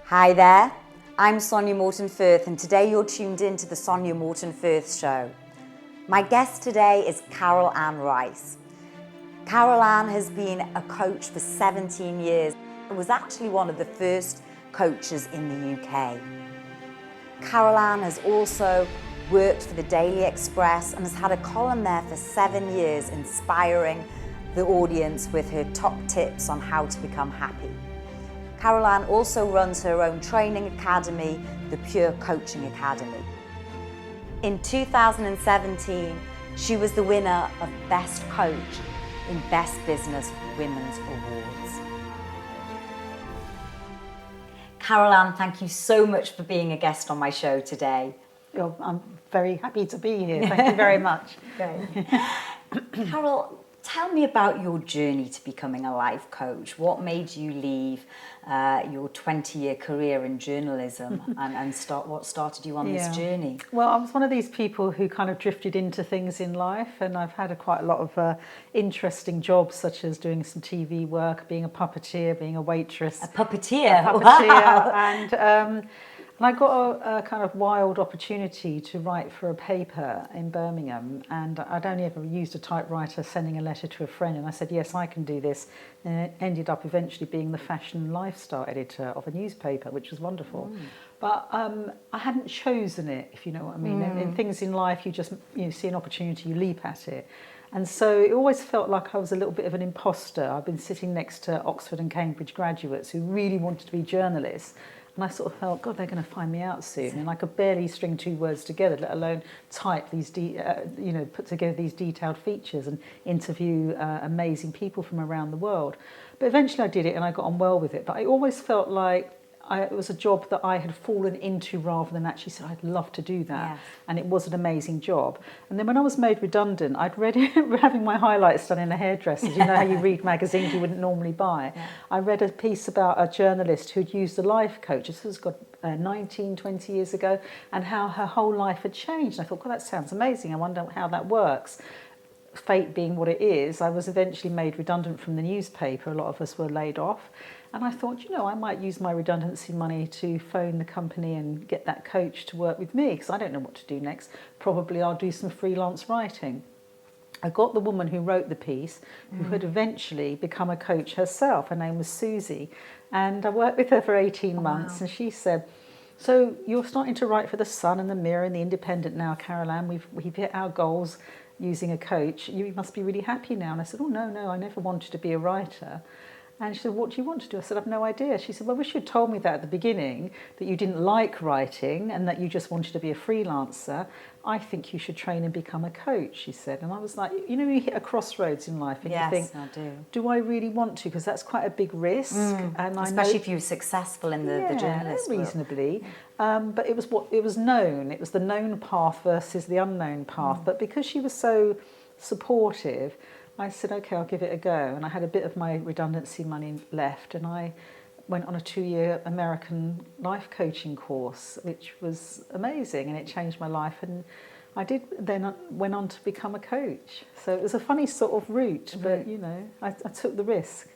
Hi there, I'm Sonya Morton Firth and today you're tuned in to the Sonya Morton Firth Show. My guest today is Carole Ann Rice. Carole Ann has been a coach for 17 years and was actually one of the first coaches in the UK. Carole Ann has also worked for the Daily Express and has had a column there for 7 years, inspiring the audience with her top tips on how to become happy. Carole Ann also runs her own training academy, the Pure Coaching Academy. In 2017, she was the winner of Best Coach in Best Business Women's Awards. Carole Ann, thank you so much for being a guest on my show today. I'm very happy to be here. Thank you very much. Carole, tell me about your journey to becoming a life coach. What made you leave your 20-year career in journalism and what started you on this journey? Well, I was one of these people who kind of drifted into things in life, and I've had quite a lot of interesting jobs, such as doing some TV work, being a puppeteer, being a waitress. A puppeteer? Wow. And I got a kind of wild opportunity to write for a paper in Birmingham, and I'd only ever used a typewriter, sending a letter to a friend, and I said, yes, I can do this. And it ended up eventually being the fashion and lifestyle editor of a newspaper, which was wonderful. But I hadn't chosen it, if you know what I mean. In things in life, you just see an opportunity, you leap at it. And so it always felt like I was a little bit of an imposter. I've been sitting next to Oxford and Cambridge graduates who really wanted to be journalists. And I sort of felt, God, they're going to find me out soon. And I could barely string two words together, let alone type these, put together these detailed features and interview amazing people from around the world. But eventually I did it and I got on well with it. But I always felt like it was a job that I had fallen into rather than actually said, I'd love to do that. Yes. And it was an amazing job. And then when I was made redundant, I'd read it, having my highlights done in a hairdresser's. You know how you read magazines you wouldn't normally buy. Yeah. I read a piece about a journalist who'd used a life coach. This was 19, 20 years ago, and how her whole life had changed. And I thought, God, that sounds amazing. I wonder how that works. Fate being what it is, I was eventually made redundant from the newspaper. A lot of us were laid off. And I thought, I might use my redundancy money to phone the company and get that coach to work with me, because I don't know what to do next. Probably I'll do some freelance writing. I got the woman who wrote the piece, who had eventually become a coach herself. Her name was Susie. And I worked with her for 18 months. And she said, so you're starting to write for The Sun and The Mirror and The Independent now, Carole Ann. We've hit our goals using a coach. You must be really happy now. And I said, no, I never wanted to be a writer. And she said, what do you want to do? I said, I've no idea. She said, well, I wish you'd told me that at the beginning, that you didn't like writing and that you just wanted to be a freelancer. I think you should train and become a coach, she said. And I was like, you hit a crossroads in life and you think, I do I really want to? Because that's quite a big risk. And especially if you're successful in the journalist world. Reasonably. But it was known. It was the known path versus the unknown path. But because she was so supportive, I said, okay, I'll give it a go. And I had a bit of my redundancy money left, and I went on a 2-year American life coaching course, which was amazing, and it changed my life. And I went on to become a coach. So it was a funny sort of route, but, I took the risk.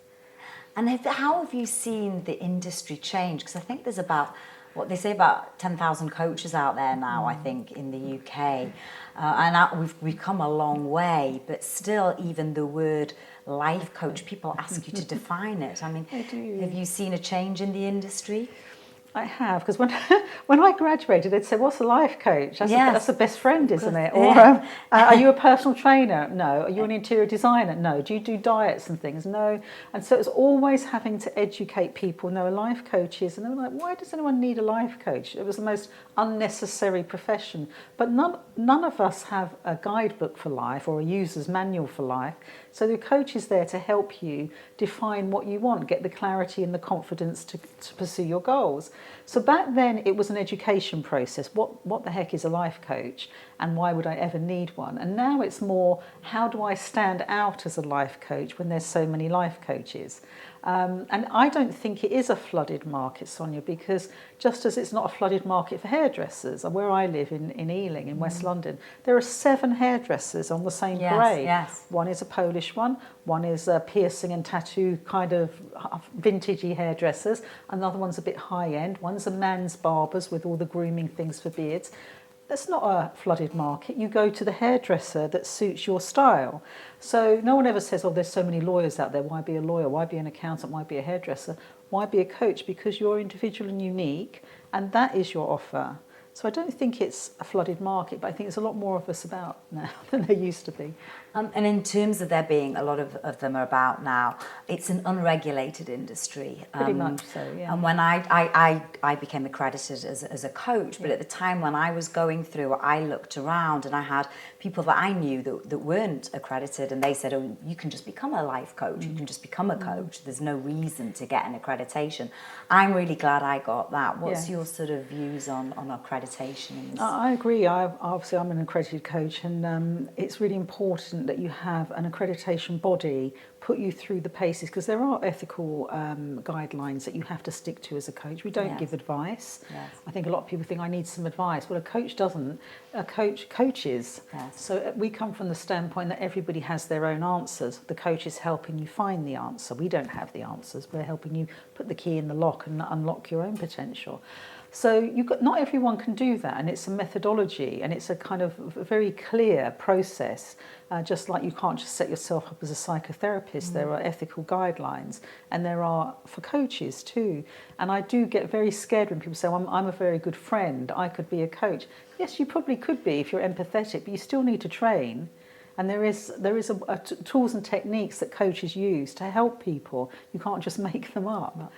And how have you seen the industry change? Because I think there's about, what they say, about 10,000 coaches out there now, I think, in the UK. And we've come a long way, but still, even the word life coach, people ask you to define it. I mean, have you seen a change in the industry? I have, because when I graduated, they'd say, what's a life coach? That's a best friend, isn't it? Or are you a personal trainer? No. Are you an interior designer? No. Do you do diets and things? No. And so it was always having to educate people, a life coach is. And they were like, why does anyone need a life coach? It was the most unnecessary profession. But none of us have a guidebook for life or a user's manual for life. So the coach is there to help you define what you want, get the clarity and the confidence to pursue your goals. So back then it was an education process. What the heck is a life coach and why would I ever need one? And now it's more, how do I stand out as a life coach when there's so many life coaches? And I don't think it is a flooded market, Sonia, because just as it's not a flooded market for hairdressers, where I live in Ealing, in West London, there are 7 hairdressers on the same parade. Yes. One is a Polish one is a piercing and tattoo kind of vintagey hairdressers, another one's a bit high-end, one's a man's barbers with all the grooming things for beards. That's not a flooded market. You go to the hairdresser that suits your style. So no one ever says, oh, there's so many lawyers out there. Why be a lawyer? Why be an accountant? Why be a hairdresser? Why be a coach? Because you're individual and unique, and that is your offer. So I don't think it's a flooded market, but I think there's a lot more of us about now than there used to be. And in terms of there being a lot of them are about now, it's an unregulated industry. Pretty much so, yeah. And when I became accredited as a coach, but at the time when I was going through, I looked around and I had people that I knew that weren't accredited, and they said, oh, you can just become a life coach, you can just become a coach. There's no reason to get an accreditation. I'm really glad I got that. What's your sort of views on accreditation? I agree. Obviously, I'm an accredited coach, and it's really important that you have an accreditation body put you through the paces, because there are ethical guidelines that you have to stick to as a coach. We don't give advice. I think a lot of people think I need some advice. Well, a coach doesn't. A coach coaches. So we come from the standpoint that everybody has their own answers. The coach is helping you find the answer. We don't have the answers. We're helping you put the key in the lock and unlock your own potential. So not everyone can do that, and it's a methodology, and it's a kind of a very clear process. Just like you can't just set yourself up as a psychotherapist, there are ethical guidelines, and there are for coaches too. And I do get very scared when people say, I'm a very good friend, I could be a coach. Yes, you probably could be if you're empathetic, but you still need to train. And there is tools and techniques that coaches use to help people. You can't just make them up.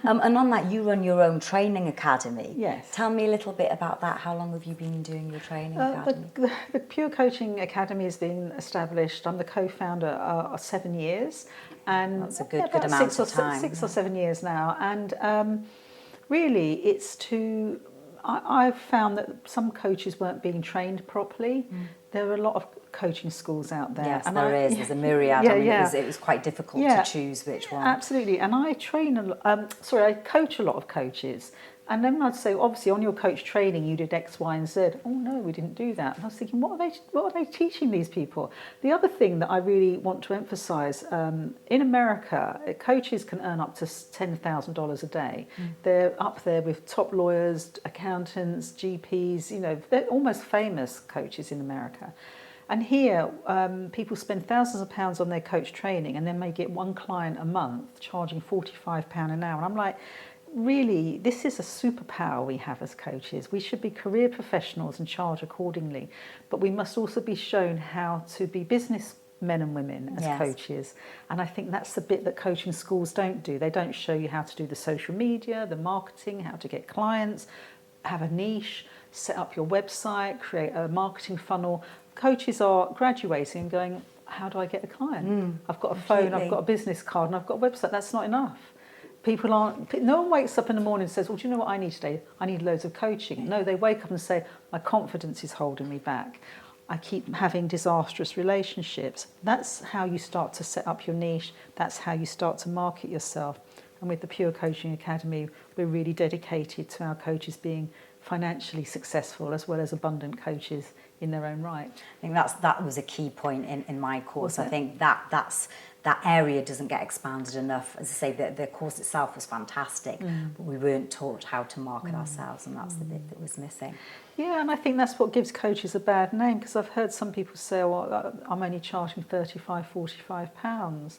And on that, you run your own training academy. Yes. Tell me a little bit about that. How long have you been doing your training academy? The Pure Coaching Academy has been established. I'm the co-founder of 7 years. And that's a good amount of time. 6 or 7 years now. And really, it's to... I've found that some coaches weren't being trained properly. There are a lot of coaching schools out there. Yes, and there's a myriad. It was quite difficult to choose which one. Absolutely. And I I coach a lot of coaches. And then I'd say, obviously, on your coach training, you did X, Y, and Z. Oh, no, we didn't do that. And I was thinking, what are they teaching these people? The other thing that I really want to emphasise, in America, coaches can earn up to $10,000 a day. They're up there with top lawyers, accountants, GPs, they're almost famous coaches in America. And here, people spend thousands of pounds on their coach training and then may get one client a month, charging £45 an hour. And I'm like, really, this is a superpower we have as coaches. We should be career professionals and charge accordingly. But we must also be shown how to be business men and women as coaches. And I think that's the bit that coaching schools don't do. They don't show you how to do the social media, the marketing, how to get clients, have a niche, set up your website, create a marketing funnel. Coaches are graduating and going, how do I get a client? I've got a phone, I've got a business card, and I've got a website. That's not enough. No one wakes up in the morning and says, well, do you know what I need today? I need loads of coaching. No, they wake up and say, my confidence is holding me back. I keep having disastrous relationships. That's how you start to set up your niche. That's how you start to market yourself. And with the Pure Coaching Academy, we're really dedicated to our coaches being financially successful as well as abundant coaches in their own right. I think that was a key point in my course. I think that area doesn't get expanded enough. As I say, the course itself was fantastic, but we weren't taught how to market ourselves, and that's the bit that was missing. Yeah, and I think that's what gives coaches a bad name, because I've heard some people say, well, I'm only charging £35, £45.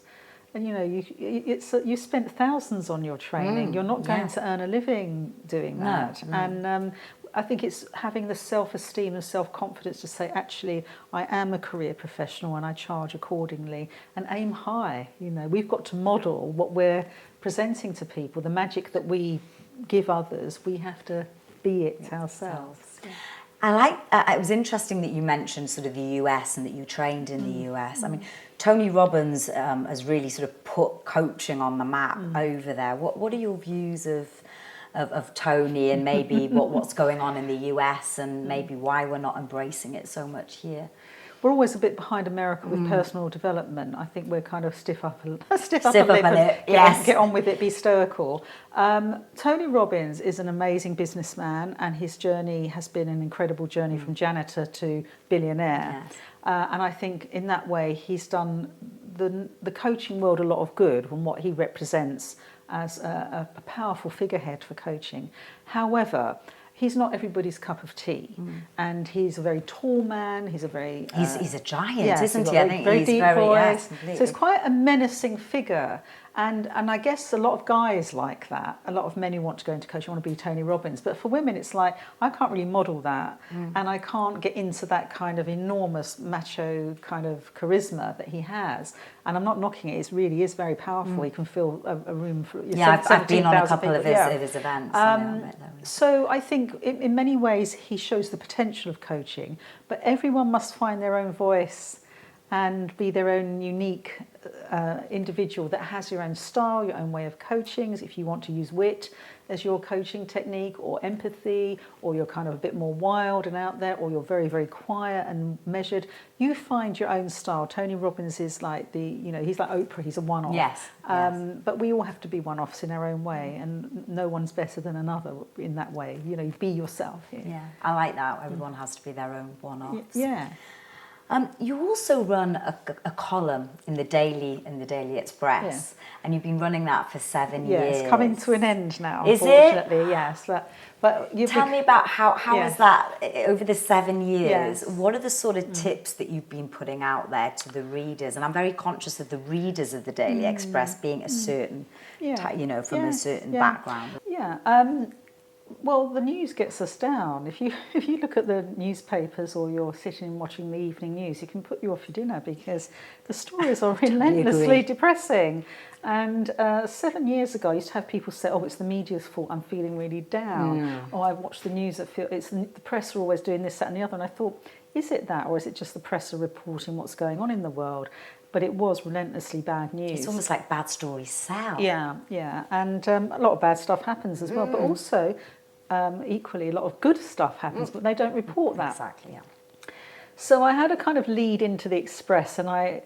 And you spent thousands on your training. You're not going to earn a living doing that. No. And I think it's having the self-esteem and self-confidence to say, actually, I am a career professional and I charge accordingly, and aim high. We've got to model what we're presenting to people, the magic that we give others. We have to be it ourselves. It was interesting that you mentioned sort of the US and that you trained in the US. I mean, Tony Robbins has really sort of put coaching on the map over there. What are your views of Tony and maybe what's going on in the US and maybe why we're not embracing it so much here? we're always a bit behind America with personal development. I think we're kind of stiff up a lip yes. get on with it, be stoical. Tony Robbins is an amazing businessman, and his journey has been an incredible journey from janitor to billionaire. Yes. And I think in that way he's done the coaching world a lot of good from what he represents as a powerful figurehead for coaching. However, he's not everybody's cup of tea, and he's a very tall man. He's a very he's a giant, yes, isn't he? I think very he's deep very voice. yes, So he's quite a menacing figure, and I guess a lot of guys like that. A lot of men who want to go into coaching want to be Tony Robbins, but for women, it's like I can't really model that, and I can't get into that kind of enormous macho kind of charisma that he has. And I'm not knocking it; it really is very powerful. He can fill a room for I've been on a couple people. of his events. So I think in many ways he shows the potential of coaching, but everyone must find their own voice and be their own unique individual that has your own style, your own way of coaching. If you want to use wit as your coaching technique, or empathy, or you're kind of a bit more wild and out there, or you're very, very quiet and measured, you find your own style. Tony Robbins is like he's like Oprah, he's a one-off. Yes. But we all have to be one-offs in our own way, and no one's better than another in that way. Be yourself. Yeah, I like that. Everyone has to be their own one-offs. Yeah. You also run a column in the Daily Express, and you've been running that for 7 years. Yeah, it's coming to an end now. Is unfortunately, it? Yes. But tell me about how yeah. is that over the 7 years? Yes. What are the sort of tips that you've been putting out there to the readers? And I'm very conscious of the readers of the Daily Express being a certain, from a certain background. Yeah. Well, the news gets us down. If you look at the newspapers, or you're sitting watching the evening news, it can put you off your dinner because the stories are relentlessly depressing. And 7 years ago, I used to have people say, "Oh, it's the media's fault. I'm feeling really down." Or I watch the news. It's the press are always doing this, that, and the other. And I thought, is it that, or is it just the press are reporting what's going on in the world? But it was relentlessly bad news. It's almost like bad stories sell. Yeah, and a lot of bad stuff happens as well. But also, equally, a lot of good stuff happens, but they don't report that. Exactly, yeah. So I had a kind of lead into the Express, and I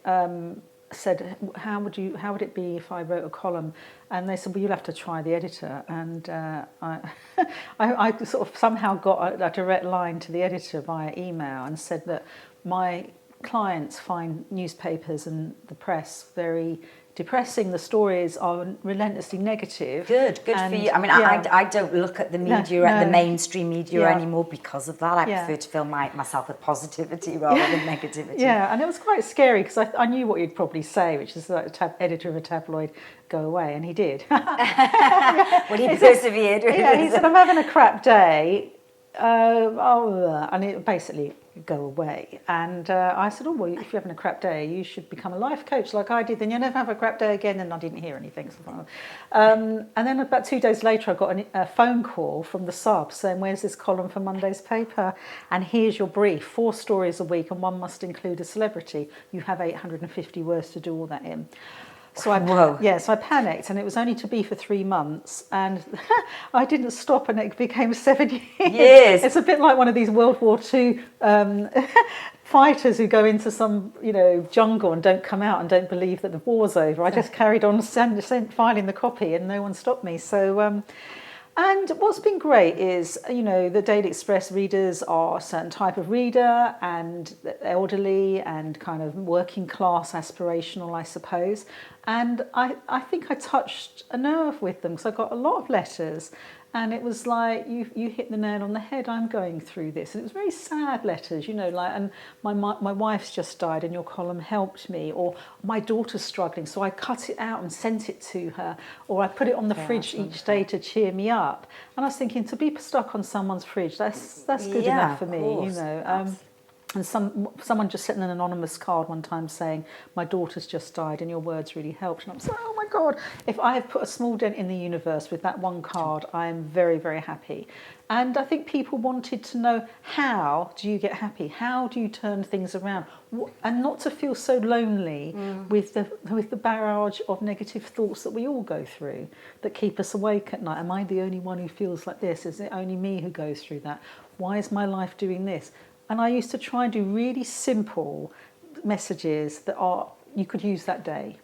said, how would it be if I wrote a column? And they said, well, you'll have to try the editor. And I sort of somehow got a direct line to the editor via email and said that my clients find newspapers and the press very depressing. The stories are relentlessly negative. Good for you. I mean, I don't look at the media, at the mainstream media anymore because of that. I prefer to fill myself with positivity rather than negativity. Yeah, and it was quite scary because I knew what you'd probably say, which is that editor of a tabloid, go away, and he did. Well, he persevered. Yeah, he said, I'm having a crap day. And it basically go away. And I said, oh, well, if you're having a crap day, you should become a life coach like I did, then you'll never have a crap day again. And I didn't hear anything. And then about 2 days later, I got a phone call from the sub saying, where's this column for Monday's paper? And here's your brief, 4 stories a week, and one must include a celebrity. You have 850 words to do all that in. So I panicked, and it was only to be for 3 months, and I didn't stop, and it became 7 years. Yes. It's a bit like one of these World War II fighters who go into some jungle and don't come out and don't believe that the war's over. I just carried on filing the copy, and no one stopped me. So. And what's been great is, the Daily Express readers are a certain type of reader, and elderly and kind of working class, aspirational, I suppose. And I think I touched a nerve with them because I got a lot of letters, and it was like, you hit the nail on the head. I'm going through this, and it was very sad letters, and my wife's just died, and your column helped me, or my daughter's struggling, so I cut it out and sent it to her, or I put it on the fridge each day to cheer me up. And I was thinking, to be stuck on someone's fridge, that's good enough for me, And someone just sent an anonymous card one time saying, my daughter's just died and your words really helped. And I was like, oh my God, if I have put a small dent in the universe with that one card, I am very, very happy. And I think people wanted to know, how do you get happy? How do you turn things around? And not to feel so lonely with the barrage of negative thoughts that we all go through that keep us awake at night. Am I the only one who feels like this? Is it only me who goes through that? Why is my life doing this? And I used to try and do really simple messages that you could use that day.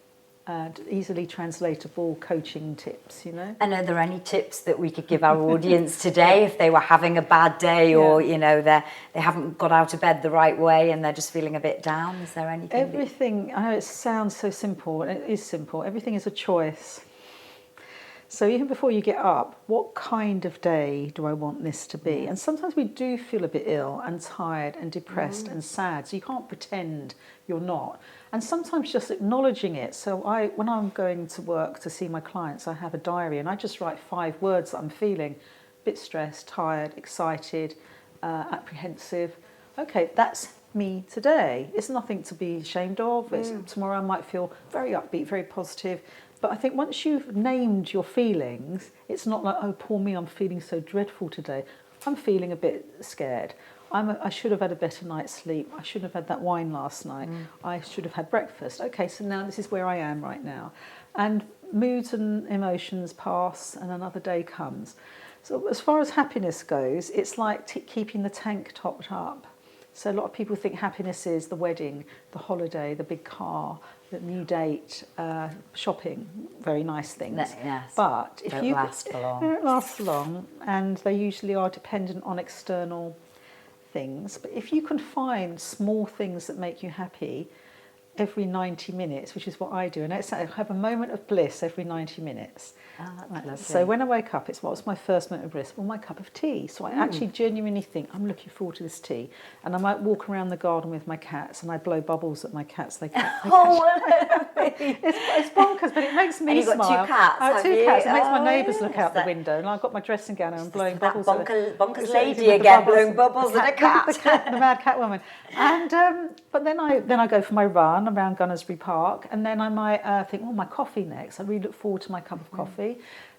Easily translatable coaching tips, you know. And are there any tips that we could give our audience today if they were having a bad day, or you know they haven't got out of bed the right way and they're just feeling a bit down? Is there anything? Everything. I know it sounds so simple, and it is simple. Everything is a choice. So even before you get up, what kind of day do I want this to be? And sometimes we do feel a bit ill and tired and depressed and sad, so you can't pretend you're not. And sometimes just acknowledging it. So when I'm going to work to see my clients, I have a diary and I just write 5 words that I'm feeling: a bit stressed, tired, excited, apprehensive. Okay, that's me today. It's nothing to be ashamed of. Tomorrow I might feel very upbeat, very positive. But I think once you've named your feelings, it's not like, oh, poor me, I'm feeling so dreadful today. I'm feeling a bit scared. I should have had a better night's sleep. I shouldn't have had that wine last night. I should have had breakfast. Okay, so now this is where I am right now. And moods and emotions pass and another day comes. So as far as happiness goes, it's like keeping the tank topped up. So a lot of people think happiness is the wedding, the holiday, the big car, the new date, shopping, very nice things. Yes. But if Don't last for long. They don't last for long, and they usually are dependent on external things. But if you can find small things that make you happy every 90 minutes, which is what I do, and I have a moment of bliss every 90 minutes. Oh, that's lovely. So when I wake up, it's what's my first moment of bliss? Well, my cup of tea. So I actually genuinely think I'm looking forward to this tea. And I might walk around the garden with my cats and I blow bubbles at my cats. They catch. It's bonkers, but it makes me and you've smile. got 2 cats, I have 2 you? cats. It makes my Oh, neighbours look out the yes. window, and I've got my dressing gown on and blowing That bubbles. bonkers So lady with the again, blowing bubbles at a cat. the mad cat woman. And but then I go for my run around Gunnersbury Park, and then I might think, oh, my coffee next. I really look forward to my cup of coffee.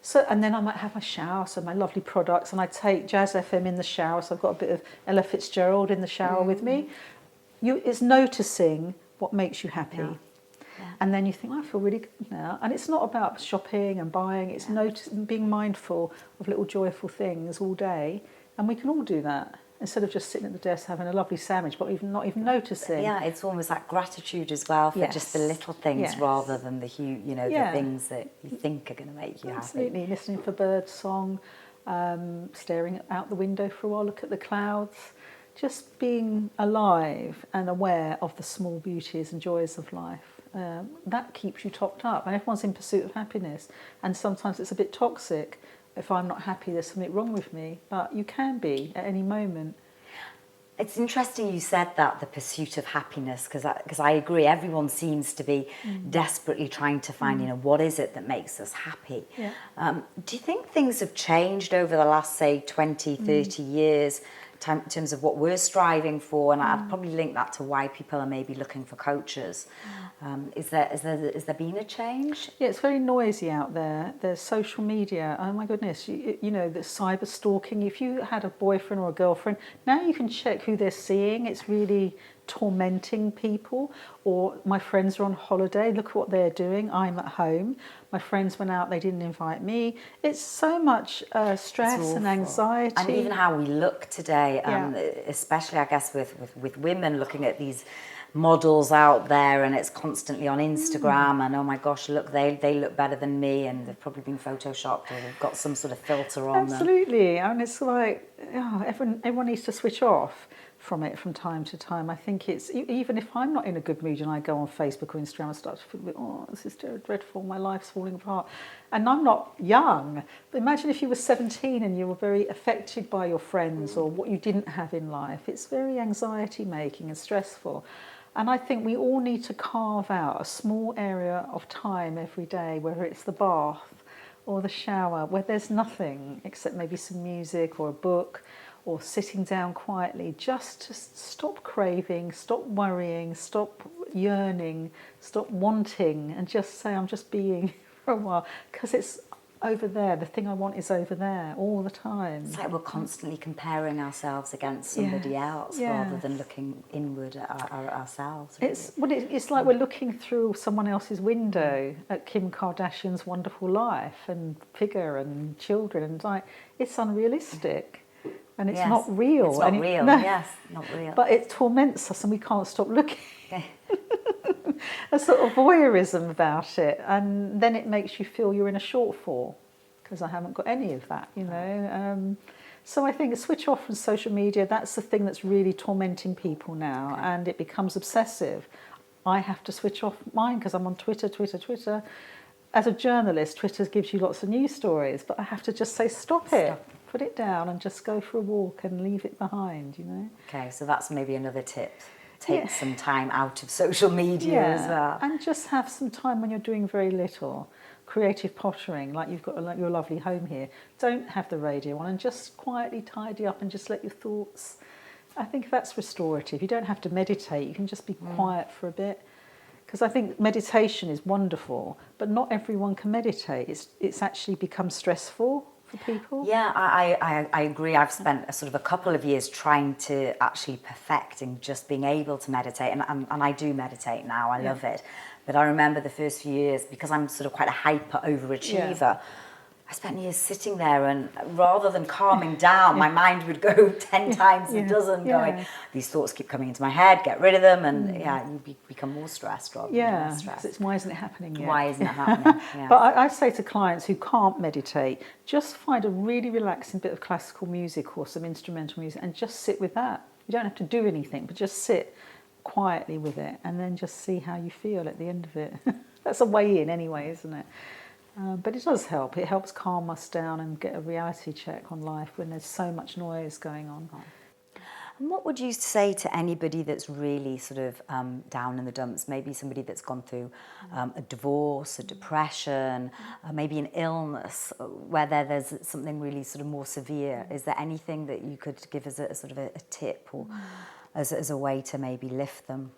So, and then I might have my shower, so my lovely products, and I take Jazz FM in the shower, so I've got a bit of Ella Fitzgerald in the shower with me. It's noticing what makes you happy. Yeah. And then you think, I feel really good now. And it's not about shopping and buying, it's being mindful of little joyful things all day. And we can all do that, instead of just sitting at the desk having a lovely sandwich, but not even noticing. Yeah, it's almost like gratitude as well for just the little things rather than the the things that you think are going to make you Absolutely. happy. Listening for bird song, staring out the window for a while, look at the clouds, just being alive and aware of the small beauties and joys of life. That keeps you topped up, and everyone's in pursuit of happiness, and sometimes it's a bit toxic. If I'm not happy, there's something wrong with me, but you can be at any moment. It's interesting you said that, the pursuit of happiness, because I agree, everyone seems to be desperately trying to find, what is it that makes us happy? Yeah. Do you think things have changed over the last, say, 20, 30 years in terms of what we're striving for? And I'd probably link that to why people are maybe looking for coaches. Is there been a change? Yeah, it's very noisy out there. There's social media. Oh my goodness, you know, the cyber stalking. If you had a boyfriend or a girlfriend, now you can check who they're seeing. It's really tormenting people. Or my friends are on holiday, look at what they're doing. I'm at home. My friends went out, they didn't invite me. It's so much stress and anxiety. And even how we look today, especially I guess with women looking at these models out there, and it's constantly on Instagram, and oh my gosh, look, they look better than me, and they've probably been photoshopped, or they've got some sort of filter on them. Absolutely, and it's like everyone needs to switch off from it from time to time. I think it's, even if I'm not in a good mood and I go on Facebook or Instagram and start to feel, oh, this is dreadful, my life's falling apart. And I'm not young, but imagine if you were 17 and you were very affected by your friends or what you didn't have in life. It's very anxiety making and stressful. And I think we all need to carve out a small area of time every day, whether it's the bath or the shower, where there's nothing except maybe some music or a book, or sitting down quietly, just to stop craving, stop worrying, stop yearning, stop wanting, and just say, I'm just being for a while. Because it's over there, the thing I want is over there all the time. It's like we're constantly comparing ourselves against somebody else rather than looking inward at ourselves. Really. It's like we're looking through someone else's window at Kim Kardashian's wonderful life and figure and children, and it's unrealistic. and it's Yes. not real. It's not real. No. Yes, not real. But it torments us and we can't stop looking. A sort of voyeurism about it, and then it makes you feel you're in a shortfall because I haven't got any of that, you know. So I think switch off from social media. That's the thing that's really tormenting people now, and it becomes obsessive. I have to switch off mine because I'm on Twitter. As a journalist, Twitter gives you lots of news stories, but I have to just say stop it, put it down, and just go for a walk and leave it behind, you know. Okay, so that's maybe another tip. Take some time out of social media as well. And just have some time when you're doing very little. Creative pottering, like you've got your lovely home here. Don't have the radio on and just quietly tidy up and just let your thoughts. I think that's restorative. You don't have to meditate. You can just be quiet for a bit. Because I think meditation is wonderful, but not everyone can meditate. It's actually become stressful for people. Yeah, I agree. I've spent a sort of a couple of years trying to actually perfect and just being able to meditate, and I do meditate now. I love it. But I remember the first few years, because I'm sort of quite a hyper overachiever, I spent years sitting there, and rather than calming down, my mind would go 10 times a dozen, going, these thoughts keep coming into my head, get rid of them, and you become more stressed rather than less stressed. It's why isn't it happening yet? Why isn't it happening? Yeah. But I say to clients who can't meditate, just find a really relaxing bit of classical music or some instrumental music and just sit with that. You don't have to do anything, but just sit quietly with it and then just see how you feel at the end of it. That's a way in anyway, isn't it? But it does help. It helps calm us down and get a reality check on life when there's so much noise going on. And what would you say to anybody that's really sort of down in the dumps? Maybe somebody that's gone through a divorce, a depression, maybe an illness, where there's something really sort of more severe. Is there anything that you could give as a sort of a tip or as a way to maybe lift them?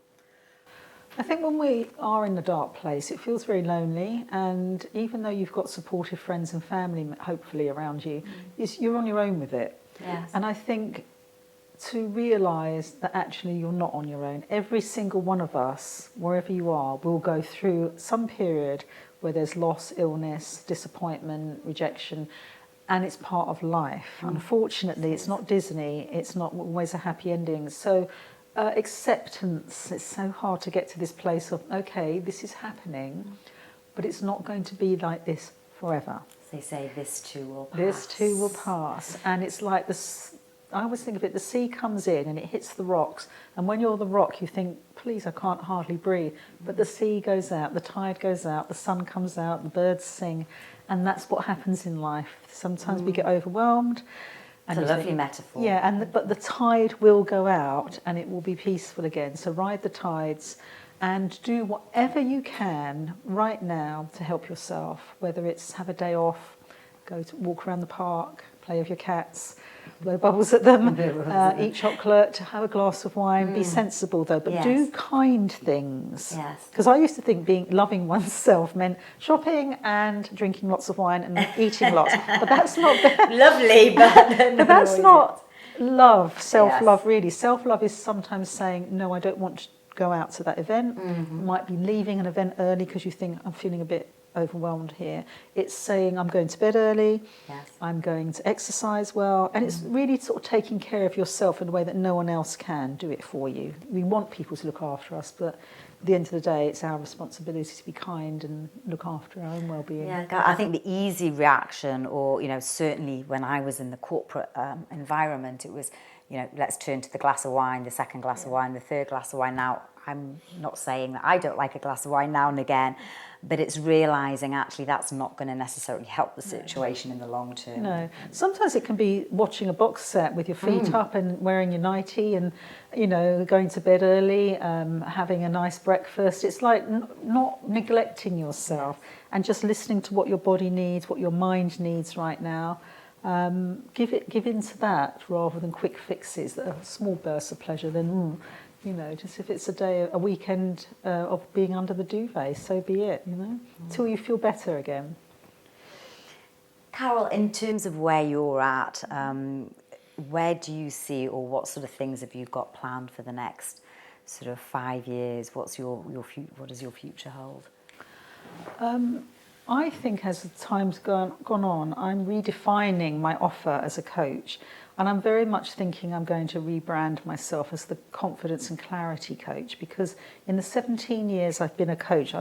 I think when we are in the dark place, it feels very lonely, and even though you've got supportive friends and family, hopefully, around you, you're on your own with it. Yes. And I think to realise that actually you're not on your own. Every single one of us, wherever you are, will go through some period where there's loss, illness, disappointment, rejection, and it's part of life. Unfortunately, it's not Disney, it's not always a happy ending. So acceptance, it's so hard to get to this place of, okay, this is happening, but it's not going to be like this forever. They say this too will pass. This too will pass. And it's like this, I always think of it, the sea comes in and it hits the rocks, and when you're the rock you think, please, I can't hardly breathe, but the sea goes out, the tide goes out, the sun comes out, the birds sing, and that's what happens in life. Sometimes we get overwhelmed. It's a lovely metaphor. Yeah, but the tide will go out and it will be peaceful again. So ride the tides and do whatever you can right now to help yourself, whether it's have a day off, go to walk around the park, play with your cats, blow bubbles at them, eat chocolate, have a glass of wine. Be sensible though, but do kind things. Yes. Because I used to think loving oneself meant shopping and drinking lots of wine and eating lots. But that's not lovely, but but that's not love, self-love really. Self-love is sometimes saying, no, I don't want to go out to that event. You might be leaving an event early because you think, I'm feeling a bit overwhelmed here. It's saying, I'm going to bed early, I'm going to exercise well, and it's really sort of taking care of yourself in a way that no one else can do it for you. We want people to look after us, but at the end of the day, it's our responsibility to be kind and look after our own well-being. Yeah, I think the easy reaction, or, certainly when I was in the corporate environment, it was, let's turn to the glass of wine, the second glass of wine, the third glass of wine. Now, I'm not saying that I don't like a glass of wine now and again, but it's realising actually that's not going to necessarily help the situation in the long term. No. Sometimes it can be watching a box set with your feet up and wearing your nightie and, going to bed early, having a nice breakfast. It's like not neglecting yourself and just listening to what your body needs, what your mind needs right now. Give in to that rather than quick fixes that are small bursts of pleasure. Then, just if it's a weekend of being under the duvet, so be it. Till you feel better again. Carole, in terms of where you're at, where do you see, or what sort of things have you got planned for the next sort of 5 years? What does your future hold? I think as the time's gone on, I'm redefining my offer as a coach. And I'm very much thinking I'm going to rebrand myself as the confidence and clarity coach, because in the 17 years I've been a coach,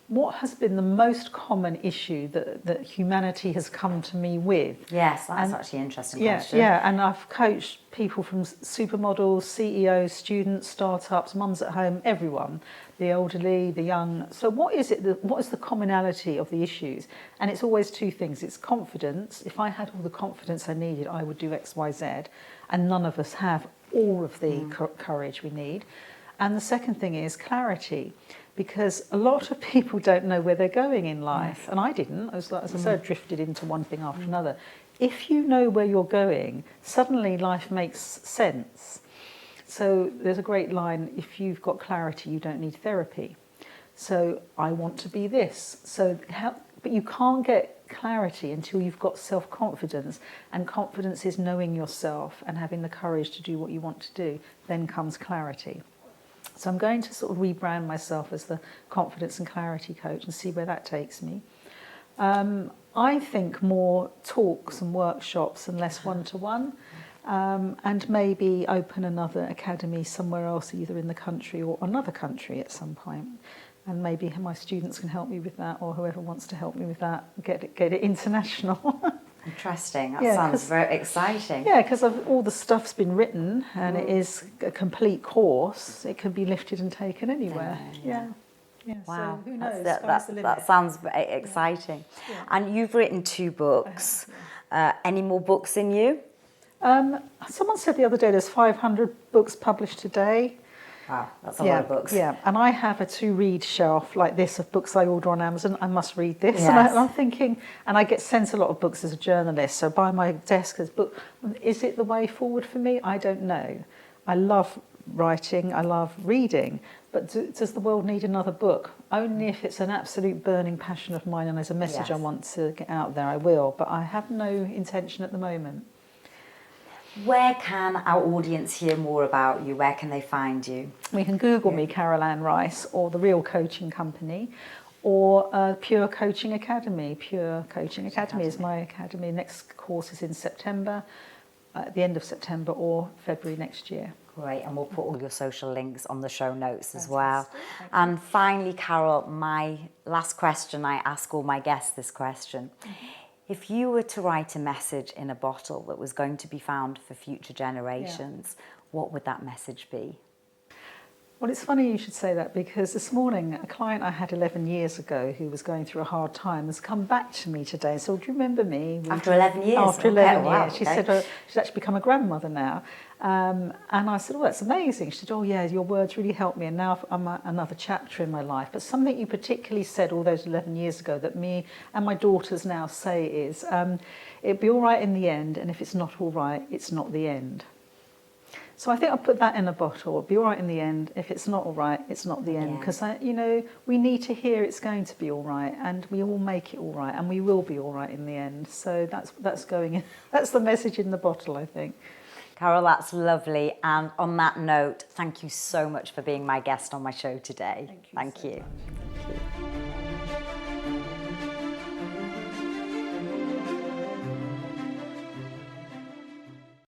what has been the most common issue that humanity has come to me with? Yes, that's actually an interesting question. Yeah, and I've coached people from supermodels, CEOs, students, startups, mums at home, everyone, the elderly, the young. So what is the commonality of the issues? And it's always two things. It's confidence. If I had all the confidence I needed, I would do X, Y, Z. And none of us have all of the courage we need. And the second thing is clarity, because a lot of people don't know where they're going in life. Yes. And I didn't. I was, as I said, drifted into one thing after another. If you know where you're going, suddenly life makes sense. So there's a great line, if you've got clarity, you don't need therapy. So I want to be this. But you can't get clarity until you've got self-confidence, and confidence is knowing yourself and having the courage to do what you want to do. Then comes clarity. So I'm going to sort of rebrand myself as the confidence and clarity coach and see where that takes me. I think more talks and workshops and less one-to-one, and maybe open another academy somewhere else, either in the country or another country at some point. And maybe my students can help me with that, or whoever wants to help me with that, get it international. Interesting. That sounds very exciting. Yeah, because all the stuff's been written, and it is a complete course. It can be lifted and taken anywhere. Yeah. Wow. So who knows? That sounds very exciting. Yeah. And you've written 2 books. Any more books in you? Someone said the other day there's 500 books published today. Wow, that's a lot of books. Yeah, and I have a to-read shelf like this of books I order on Amazon. I must read this. Yes. And I'm thinking, and I get sent a lot of books as a journalist, so by my desk there's book. Is it the way forward for me? I don't know. I love writing, I love reading, but does the world need another book? Only if it's an absolute burning passion of mine and there's a message I want to get out there, I will, but I have no intention at the moment. Where can our audience hear more about you? Where can they find you? We can Google me, Carole Ann Rice, or The Real Coaching Company, or Pure Coaching Academy. Pure Coaching Academy is my academy. Next course is in September, at the end of September or February next year. Great, and we'll put all your social links on the show notes as well. And finally, Carole, my last question, I ask all my guests this question. If you were to write a message in a bottle that was going to be found for future generations, what would that message be? Well, it's funny you should say that, because this morning a client I had 11 years ago who was going through a hard time has come back to me today. So, do you remember me? After 11 years? After 11 years. She said she's actually become a grandmother now. And I said, oh, that's amazing. She said, oh, yeah, your words really helped me. And now I'm another chapter in my life. But something you particularly said all those 11 years ago that me and my daughters now say is, it'll be all right in the end. And if it's not all right, it's not the end. So I think I'll put that in a bottle. It'll be all right in the end. If it's not all right, it's not the end. Because, we need to hear it's going to be all right, and we all make it all right, and we will be all right in the end. So that's going in. That's the message in the bottle, I think. Carole, that's lovely. And on that note, thank you so much for being my guest on my show today. Thank you. Thank you.